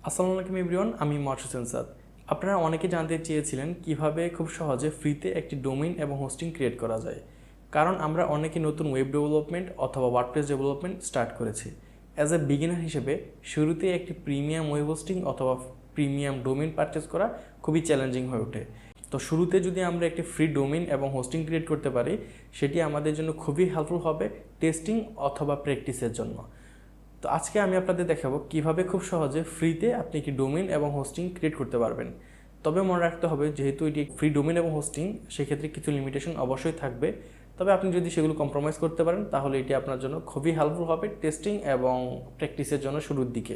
আসসালামু আলাইকুম এভরিওয়ান, আমি মার্শ হোসেন সাদ। আপনারা অনেকে জানতে চেয়েছিলেন কিভাবে খুব সহজে ফ্রিতে একটি ডোমেইন এবং হোস্টিং ক্রিয়েট করা যায়, কারণ আমরা অনেকে নতুন ওয়েব ডেভেলপমেন্ট অথবা ওয়ার্ডপ্রেস ডেভেলপমেন্ট স্টার্ট করেছি। অ্যাজ এ বিগিনার হিসেবে শুরুতে একটি প্রিমিয়াম ওয়েব হোস্টিং অথবা প্রিমিয়াম ডোমেইন পারচেস করা খুবই চ্যালেঞ্জিং হয়ে ওঠে। তো শুরুতে যদি আমরা একটি ফ্রি ডোমেইন এবং হোস্টিং ক্রিয়েট করতে পারি, সেটি আমাদের জন্য খুবই হেল্পফুল হবে টেস্টিং অথবা প্র্যাকটিসের জন্য। তো আজকে আমি আপনাদের দেখাবো কিভাবে খুব সহজে ফ্রিতে আপনি একটি ডোমেইন এবং হোস্টিং ক্রিয়েট করতে পারবেন। তবে মনে রাখতে হবে, যেহেতু এটি ফ্রি ডোমেইন এবং হোস্টিং, সেক্ষেত্রে কিছু লিমিটেশন অবশ্যই থাকবে। তবে আপনি যদি সেগুলো কম্প্রোমাইজ করতে পারেন, তাহলে এটি আপনার জন্য খুবই হেল্পফুল হবে টেস্টিং এবং প্র্যাকটিসের জন্য শুরুর দিকে।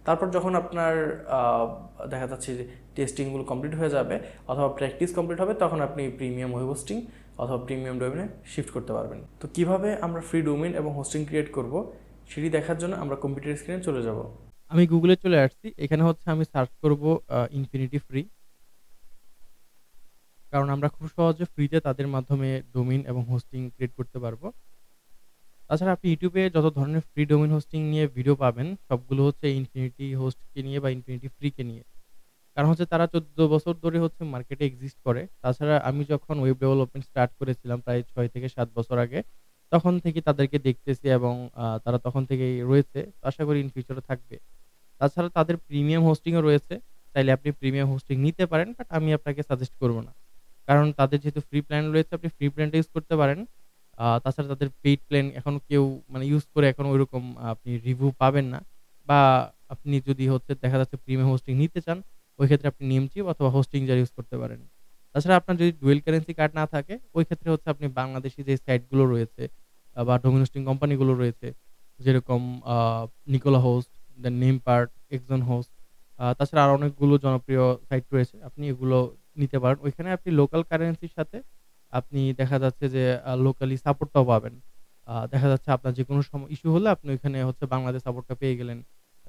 তারপর যখন আপনার দেখা যাচ্ছে যে টেস্টিংগুলো কমপ্লিট হয়ে যাবে অথবা প্র্যাকটিস কমপ্লিট হবে, তখন আপনি প্রিমিয়াম ওয়েব হোস্টিং অথবা প্রিমিয়াম ডোমেইনে শিফট করতে পারবেন। তো কিভাবে আমরা ফ্রি ডোমেইন এবং হোস্টিং ক্রিয়েট করব, সেটি দেখার জন্য আমরা কম্পিউটার স্ক্রিনে চলে যাব। আমি গুগলে চলে আসছি। এখানে হচ্ছে আমি সার্চ করব ইনফিনিটি ফ্রি। কারণ আমরা খুব সহজে ফ্রিতে তাদের মাধ্যমে ডোমেইন এবং হোস্টিং ক্রিয়েট করতে পারবো। তাছাড়া আপনি YouTube এ যত ধরনের ফ্রি ডোমেইন হোস্টিং নিয়ে ভিডিও পাবেন, সবগুলো হচ্ছে ইনফিনিটি হোস্টকে নিয়ে বা ইনফিনিটি ফ্রিকে নিয়ে। কারণ হচ্ছে তারা ১৪ বছর ধরে হচ্ছে মার্কেটে এক্সিস্ট করে। তাছাড়া আমি যখন ওয়েব ডেভেলপমেন্ট স্টার্ট করেছিলাম প্রায় ৬ থেকে ৭ বছর আগে, তখন থেকে তাদেরকে দেখতেছি এবং তারা তখন থেকেই রয়েছে। তো আশা করি ইন ফিউচার ও থাকবে। তাছাড়া তাদের প্রিমিয়াম হোস্টিং ও রয়েছে। চাইলে আপনি প্রিমিয়াম হোস্টিং নিতে পারেন। বাট আমি আপনাকে সাজেস্ট করব না। কারণ তাদের যেহেতু ফ্রি প্ল্যান রয়েছে, আপনি ফ্রি প্ল্যানটা ইউজ করতে পারেন। তাছাড়া তাদের পেইড প্ল্যান এখনো কেউ মানে ইউজ করে এখনো ঐরকম আপনি রিভিউ পাবেন না। বা আপনি যদি হচ্ছে দেখা যাচ্ছে প্রিমিয়াম হোস্টিং নিতে চান, ওই ক্ষেত্রে আপনি নেমচিপ অথবা হোস্টিংজার ইউজ করতে পারেন। তাছাড়া আপনার যদি ডুয়াল কারেন্সি কার্ড না থাকে, ওই ক্ষেত্রে হচ্ছে আপনি বাংলাদেশী যে সাইট গুলো রয়েছে বা ডোমেইন হোস্টিং কোম্পানিগুলো রয়েছে, যেরকম আ নিকোলা হোস্ট, দেন নেমপার্ট, এক্সন হোস্ট, তাছাড়া আরো অনেকগুলো জনপ্রিয় সাইট রয়েছে। আপনি এগুলো নিতে পারেন। ওইখানে আপনি লোকাল কারেন্সির সাথে আপনি দেখা যাচ্ছে যে লোকালি সাপোর্টটাও পাবেন। দেখা যাচ্ছে আপনার যেকোনো ইস্যু হলে আপনি ওইখানে হচ্ছে বাংলাদেশ সাপোর্টটা পেয়ে গেলেন।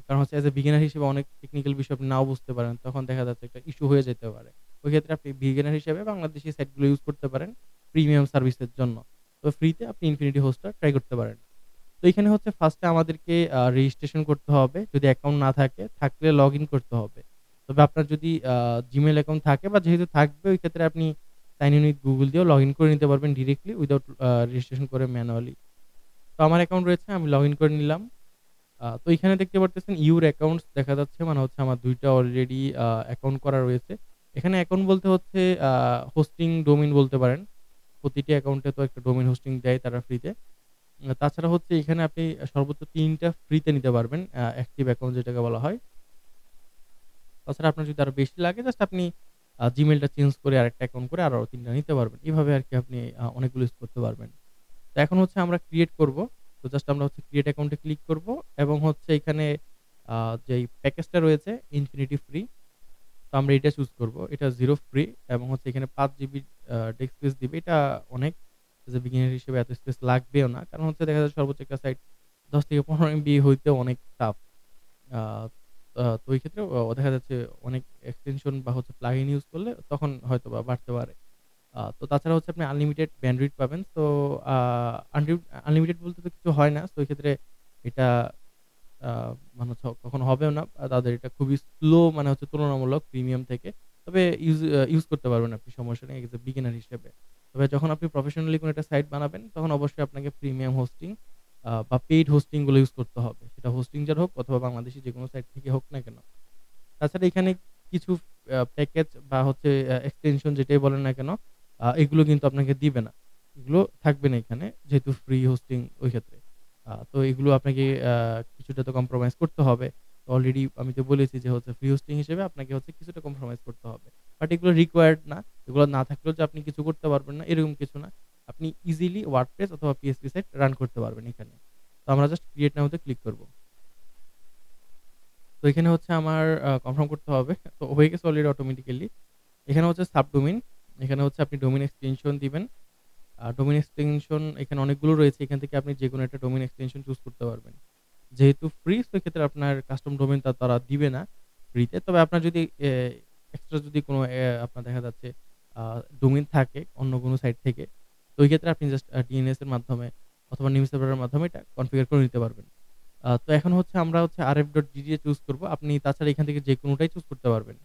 কারণ হচ্ছে এজ এ বিগিনার হিসেবে অনেক টেকনিক্যাল বিষয় আপনি নাও বুঝতে পারেন। তখন দেখা যাচ্ছে একটা ইস্যু হয়ে যেতে পারে। ওই ক্ষেত্রে আপনি বিগিনার হিসেবে বাংলাদেশী সাইটগুলো ইউজ করতে পারেন প্রিমিয়াম সার্ভিসের জন্য। তো ফ্রিতে আপনি ইনফিনিটি হোস্টটা ট্রাই করতে পারেন। তো এখানে হচ্ছে ফার্স্টে আমাদেরকে রেজিস্ট্রেশন করতে হবে। যদি অ্যাকাউন্ট না থাকে, থাকলে লগইন করতে হবে। তবে আপনার যদি Gmail অ্যাকাউন্ট থাকে বা যেহেতু থাকবে, ওই ক্ষেত্রে আপনি সাইন ইন উইথ গুগল দিয়েও লগইন করে নিতে পারবেন ডিরেক্টলি উইথআউট রেজিস্ট্রেশন করে ম্যানুয়ালি। তো আমার অ্যাকাউন্ট রয়েছে, আমি লগইন করে নিলাম। তো এখানে দেখতে পারতেছেন ইউর অ্যাকাউন্টস দেখা যাচ্ছে, মানে হচ্ছে আমার ২ টা অলরেডি অ্যাকাউন্ট করা রয়েছে। এখানে অ্যাকাউন্ট বলতে হচ্ছে হোস্টিং ডোমেইন বলতে পারেন। প্রতিটি অ্যাকাউন্টে তো একটা ডোমেইন হোস্টিং দেয় তারা ফ্রিতে। তাছাড়া হচ্ছে এখানে আপনি সর্বোচ্চ ৩ টা ফ্রিতে নিতে পারবেন। অ্যাক্টিভ অ্যাকাউন্ট যেটাকে বলা হয়। তাছাড়া আপনার যদি আরো বেশি লাগে, জাস্ট আপনি Gmail টা চেঞ্জ করে আরেকটা অ্যাকাউন্ট করে আরো ৩ টা নিতে পারবেন। এভাবে আরকি আপনি অনেকগুলো ইউজ করতে পারবেন। তো এখন হচ্ছে আমরা ক্রিয়েট করব। তো জাস্ট আমরা হচ্ছে ক্রিয়েট অ্যাকাউন্টে ক্লিক করব এবং হচ্ছে এখানে আ যেই প্যাকেজটা রয়েছে ইনফিনিটি ফ্রি, তো আমরা এটা চুজ করব। এটা 0 ফ্রি এবং হচ্ছে এখানে ৫ জিবি ডেস্ক স্পেস দিবে। এটা অনেক, এজ এ বিগিনার হিসেবে এত স্পেস লাগবেও না। কারণ হচ্ছে দেখা যায় সর্বোচ্চ একটা সাইট ১০ থেকে ১৫ এমবি হইতেও অনেক টাফ। আ তো এই ক্ষেত্রে দেখা যাচ্ছে অনেক এক্সটেনশন বা হচ্ছে প্লাগইন ইউজ করলে তখন হয়তোবা বাড়তে পারে। তো তাছাড়া হচ্ছে আপনি আনলিমিটেড ব্যান্ডউইথ পাবেন। সো আ আনলিমিটেড বলতে তো কিছু হয় না। সো এই ক্ষেত্রে এটা আ মানে হচ্ছে কখনো হবেও না। তাদের এটা খুবই স্লো, মানে হচ্ছে তুলনামূলক প্রিমিয়াম থেকে। তবে ইউজ করতে পারবেন আপনি, সমস্যা নেই এজ এ বিগিনার হিসেবে। তবে যখন আপনি প্রফেশনালি কোনো একটা সাইট বানাবেন, তখন অবশ্যই আপনাকে প্রিমিয়াম হোস্টিং বা পেইড হোস্টিং গুলো ইউজ করতে হবে। সেটা হোস্টিংজার হোক অথবা বাংলাদেশী যেকোনো সাইট থেকে হোক না কেন। তাছাড়া এখানে কিছু প্যাকেজ বা হচ্ছে এক্সটেনশন যেটাই বলেন না কেন, এগুলো কিন্তু আপনাকে দিবে না। এগুলো থাকবে না এখানে, যেহেতু ফ্রি হোস্টিং ওই ক্ষেত্রে। তো এগুলো আপনাকে কিছুটা তো কম্প্রোমাইজ করতে হবে। অলরেডি আমি তো বলেছি যে হচ্ছে ফ্রি হোস্টিং হিসেবে আপনাকে হচ্ছে কিছুটা কম্প্রোমাইজ করতে হবে। বাট এগুলো রিকোয়ার্ড না। এগুলো না থাকলেও যে আপনি কিছু করতে পারবেন না, এরকম কিছু না। আপনি ইজিলি ওয়ার্ডপ্রেস অথবা পিএইচপি সাইট রান করতে পারবেন এখানে। তো আমরা জাস্ট ক্রিয়েট নাও তে ক্লিক করব। তো এখানে হচ্ছে আমার কনফার্ম করতে হবে। তো হয়ে গেছে অলরেডি অটোমেটিক্যালি। এখানে হচ্ছে সাবডোমেইন। এখানে হচ্ছে আপনি ডোমেইন এক্সটেনশন দিবেন। ডোমেইন এক্সটেনশন এখানে অনেকগুলো রয়েছে। এখান থেকে আপনি যেকোনো একটা ডোমেইন এক্সটেনশন চুজ করতে পারবেন। যেহেতু ফ্রি, সেক্ষেত্রে আপনার কাস্টম ডোমেইন তারা দিবে না ফ্রিতে। তবে আপনার যদি এক্সট্রা যদি কোনো আপনার দেখা যাচ্ছে আ ডোমেইন থাকে অন্য কোনো সাইট থেকে, তো ওই ক্ষেত্রে আপনি জাস্ট ডিএনএস এর মাধ্যমে অথবা নিম সার্ভারের মাধ্যমে এটা কনফিগার করে নিতে পারবেন। তো এখন হচ্ছে আমরা হচ্ছে rf.gda চুজ করব। আপনি তাছাড়া এখান থেকে যেকোনোটাই চুজ করতে পারবেন।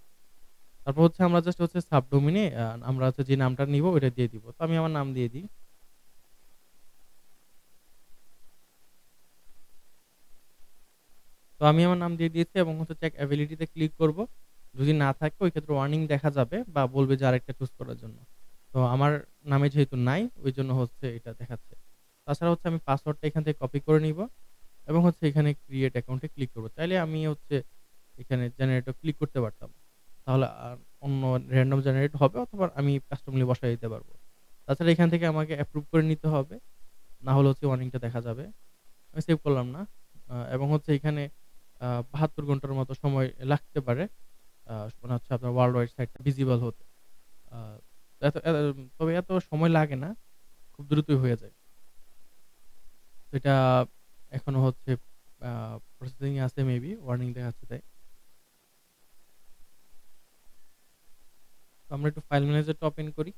তারপর হচ্ছে আমরা জাস্ট হচ্ছে সাবডোমেইনে আমরা হচ্ছে যে নামটা নিব ওইটা দিয়ে দিব। তো আমি আমার নাম দিয়ে দিই। তো আমি আমার নাম দিয়ে দিয়েছি এবং হচ্ছে চেক অ্যাবিলিটি তে ক্লিক করব। যদি না থাকে ওই ক্ষেত্রে ওয়ার্নিং দেখা যাবে বা বলবে যে আরেকটা চুজ করার জন্য। তো আমার নামে যেহেতু নাই ওইজন্য হচ্ছে এটা দেখাচ্ছে। তাছাড়া হচ্ছে আমি পাসওয়ার্ডটা এখান থেকে কপি করে নিব এবং হচ্ছে এখানে ক্রিয়েট অ্যাকাউন্টে ক্লিক করব। চাইলে আমি হচ্ছে এখানে জেনারেটও ক্লিক করতে পারতাম। তাহলে অন্য র‍্যান্ডম জেনারেট হবে অথবা আমি কাস্টমলি বসায় দিতে পারব। তাছাড়া এখান থেকে আমাকে অ্যাপ্রুভ করে নিতে হবে। না হলে হচ্ছে ওয়ার্নিংটা দেখা যাবে। আমি সেভ করলাম না। এবং হচ্ছে এখানে ৭২ ঘন্টার মতো সময় লাগতে পারে। মানে হচ্ছে আপনার ওয়ার্লড ওয়াইড সাইটটা ভিজিবল হতে। আ তবে এত সময় লাগে না। খুব দ্রুতই হয়ে যায়। তো এটা এখনো হচ্ছে আ প্রসেসিং এ আছে মেবি ওয়ার্নিং দেখাচ্ছে তাই। তো আমরা একটু ফাইল ম্যানেজারটা ওপেন করি।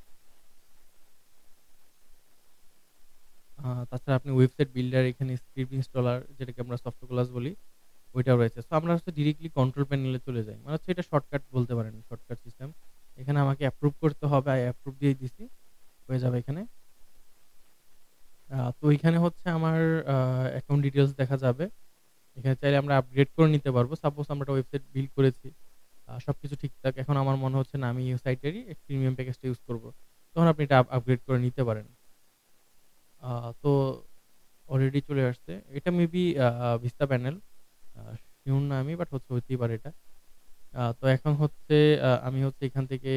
তাছাড়া আপনি ওয়েবসাইট বিল্ডার এখানে স্ক্রিপ্ট ইনস্টলার যেটাকে আমরা সফট ক্লাস বলি ওইটাও রয়েছে। সো আমরা হচ্ছে ডিরেক্টলি কন্ট্রোল প্যানেলে চলে যাই। মানে হচ্ছে এটা শর্টকাট বলতে পারেন, শর্টকাট সিস্টেম। এখানে আমাকে অ্যাপ্রুভ করতে হবে। অ্যাপ্রুভ দিয়ে দিছি। হয়ে যাবে এখানে। তো এখানে হচ্ছে আমার আ অ্যাকাউন্ট ডিটেইলস দেখা যাবে। এখানে চাইলে আমরা আপগ্রেড করে নিতে পারবো। সাপোজ আমরা একটা ওয়েবসাইট বিল্ড করেছি। সবকিছু ঠিকঠাক। এখন আমার মনে হচ্ছে না আমি এই সাইটেরই প্রিমিয়াম প্যাকেজটা ইউজ করব। তখন আপনি এটা আপগ্রেড করে নিতে পারেন। আ তো অলরেডি চলে আসছে। এটা মেবি ভিস্তা প্যানেল। আ সিউর না আমি বাট হচ্ছে হইতেই পারে এটা। তো এখন হচ্ছে আমি হচ্ছে এখান থেকে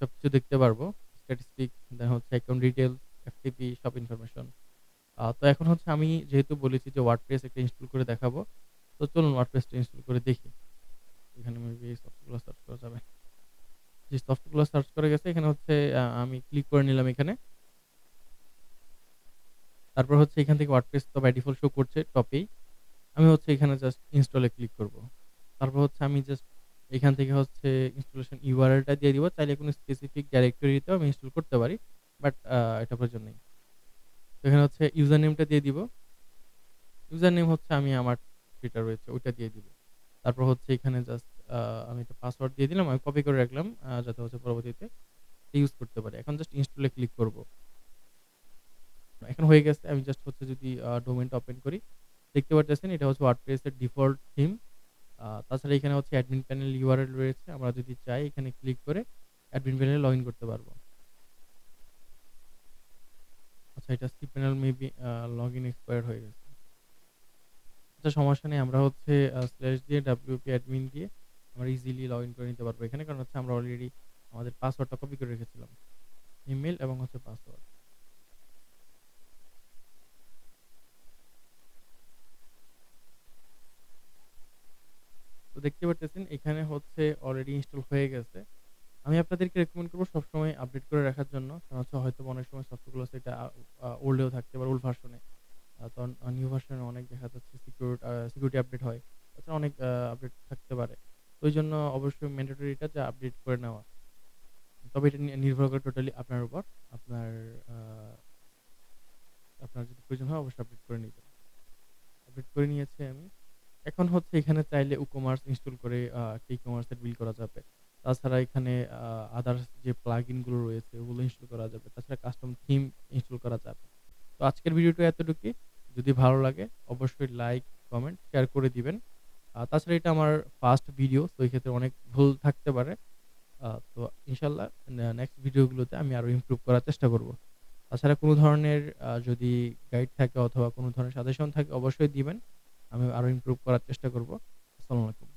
সবকিছু দেখতে পারবো। স্ট্যাটিস্টিক্স, দেন হচ্ছে অ্যাকাউন্ট ডিটেইলস, এফটিপি সব ইনফরমেশন। তো এখন হচ্ছে আমি যেহেতু বলেছি যে WordPress একটা ইনস্টল করে দেখাবো। তো চলুন WordPress টা ইনস্টল করে দেখি। এখানে মেবি সফটগুলো সার্চ করা যাবে। জি, সফটগুলো সার্চ করা গেছে। এখানে হচ্ছে আমি ক্লিক করে নিলাম এখানে। তারপর হচ্ছে এখান থেকে WordPress তো বাই ডিফল্ট শো করছে টপেই। আমি হচ্ছে এখানে জাস্ট ইনস্টল এ ক্লিক করব। তারপর হচ্ছে আমি জাস্ট এখান থেকে হচ্ছে ইনস্টলেশন URL টা দিয়ে দিব। চাইলে কোনো স্পেসিফিক ডাইরেক্টরিতেও আমি ইনস্টল করতে পারি। বাট এটা প্রয়োজন নেই। তো এখানে হচ্ছে ইউজার নেমটা দিয়ে দিব। ইউজার নেম হচ্ছে আমি আমার যেটা রয়েছে ওইটা দিয়ে দিব। তারপর হচ্ছে এখানে জাস্ট আমি একটা পাসওয়ার্ড দিয়ে দিলাম। আমি কপি করে রাখলাম যাতে হচ্ছে পরবর্তীতে ইউজ করতে পারি। এখন জাস্ট ইনস্টল এ ক্লিক করব। এখন হয়ে গেছে। আমি জাস্ট হচ্ছে যদি ডোমেইনটা ওপেন করি, দেখতে পারতেছেন এটা হচ্ছে WordPress এর ডিফল্ট থিম। তাছাড়া এখানে হচ্ছে অ্যাডমিন প্যানেল URL রয়েছে। আমরা যদি চাই এখানে ক্লিক করে অ্যাডমিন প্যানেলে লগইন করতে পারবো। আচ্ছা, এটা cPanel মেবি লগইন এক্সপায়ার্ড হয়ে গেছে। আচ্ছা, সমস্যা নেই। আমরা হচ্ছে স্ল্যাশ দিয়ে wp অ্যাডমিন দিয়ে আমরা ইজিলি লগইন করে নিতে পারবো এখানে। কারণ হচ্ছে আমরা অলরেডি আমাদের পাসওয়ার্ডটা কপি করে রেখেছিলাম। ইমেইল এবং হচ্ছে পাসওয়ার্ড। তো দেখতে পারতেছেন এখানে হচ্ছে অলরেডি ইনস্টল হয়ে গেছে। আমি আপনাদেরকে রেকমেন্ড করব সবসময় আপডেট করে রাখার জন্য। কারণ হচ্ছে হয়তোবা অনেক সময় সফটওয়্যারগুলো সেটা ওল্ডেও থাকতে পারে, ওল্ড ভার্সনে। তখন নিউ ভার্সনে অনেক দেখা যাচ্ছে সিকিউরিটি আপডেট হয়। তাছাড়া অনেক আপডেট থাকতে পারে। তো ওইজন্য অবশ্যই ম্যান্ডেটরি এটা যে আপডেট করে নেওয়া। তবে এটা নির্ভর করে টোটালি আপনার উপর। আপনার আ আপনার যদি প্রয়োজন হয় অবশ্যই আপডেট করে নিবেন। আপডেট করে নিয়েছি আমি। এখন হচ্ছে এখানে চাইলে WooCommerce ইনস্টল করে একটা ই-কমার্স সাইট বিল্ড করা যাবে। তাছাড়া এখানে আদার্স যে প্লাগইন গুলো রয়েছে ওগুলো ইনস্টল করা যাবে। তাছাড়া কাস্টম থিম ইনস্টল করা যাবে। তো আজকের ভিডিওটা এতটুকুই। যদি ভালো লাগে অবশ্যই লাইক, কমেন্ট, শেয়ার করে দিবেন। তাছাড়া এটা আমার ফার্স্ট ভিডিও। তো এই ক্ষেত্রে অনেক ভুল থাকতে পারে। তো ইনশাআল্লাহ নেক্সট ভিডিওগুলোতে আমি আরো ইমপ্রুভ করার চেষ্টা করব। তাছাড়া কোনো ধরনের যদি গাইড থাকে অথবা কোনো ধরনের সাজেশন থাকে অবশ্যই দিবেন। আমি আরো ইমপ্রুভ করার চেষ্টা করব। আসসালামু আলাইকুম।